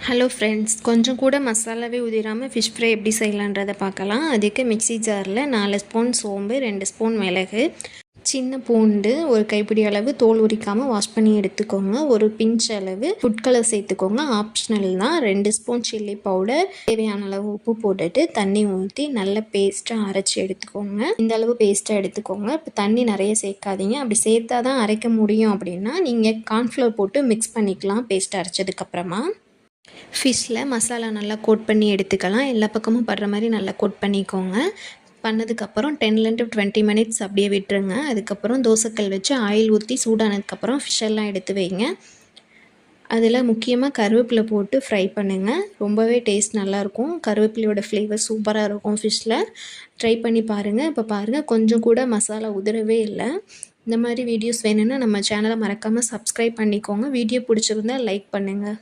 Hello friends, கொஞ்சம் கூட மசாலாவே உதிராமல் fish fry எப்படி செய்யலான்றதை பார்க்கலாம். அதுக்கு மிக்ஸி ஜாரில் 4 ஸ்பூன் சோம்பு, 2 ஸ்பூன் மிளகு, சின்ன பூண்டு ஒரு கைப்பிடி அளவு தோல் உரிக்காமல் வாஷ் பண்ணி எடுத்துக்கோங்க. ஒரு பிஞ்ச் அளவு ஃபுட் கலர் சேர்த்துக்கோங்க, ஆப்ஷனல் தான். 2 ஸ்பூன் சில்லி பவுடர், தேவையான அளவு உப்பு போட்டுட்டு தண்ணி ஊற்றி நல்ல பேஸ்ட்டாக அரைச்சி எடுத்துக்கோங்க. இந்த அளவு பேஸ்ட்டாக எடுத்துக்கோங்க. இப்போ தண்ணி நிறைய சேர்க்காதீங்க. அப்படி சேர்த்தா தான் அரைக்க முடியும் அப்படின்னா நீங்கள் கார்ன்ஃப்ளவர் போட்டு மிக்ஸ் பண்ணிக்கலாம் பேஸ்ட் அரைச்சதுக்கப்புறமா. ஃபிஷ்ஷில் மசாலா நல்லா கோட் பண்ணி எடுத்துக்கலாம். எல்லா பக்கமும் படுற மாதிரி நல்லா கோட் பண்ணிக்கோங்க. பண்ணதுக்கப்புறம் 10 to 20 மினிட்ஸ் அப்படியே விட்டுருங்க. அதுக்கப்புறம் தோசைக்கல் வச்சு ஆயில் ஊற்றி சூடானதுக்கப்புறம் ஃபிஷ்ஷெல்லாம் எடுத்து வைங்க. அதில் முக்கியமாக கருவேப்பிலை போட்டு ஃப்ரை பண்ணுங்கள். ரொம்பவே டேஸ்ட் நல்லாயிருக்கும். கருவேப்பிலையோட ஃப்ளேவர் சூப்பராக இருக்கும் ஃபிஷ்ஷில். ட்ரை பண்ணி பாருங்கள். இப்போ பாருங்கள், கொஞ்சம் கூட மசாலா உதிரவே இல்லை. இந்த மாதிரி வீடியோஸ் வேணும்னா நம்ம சேனலை மறக்காமல் சப்ஸ்கிரைப் பண்ணிக்கோங்க. வீடியோ பிடிச்சிருந்தா லைக் பண்ணுங்கள்.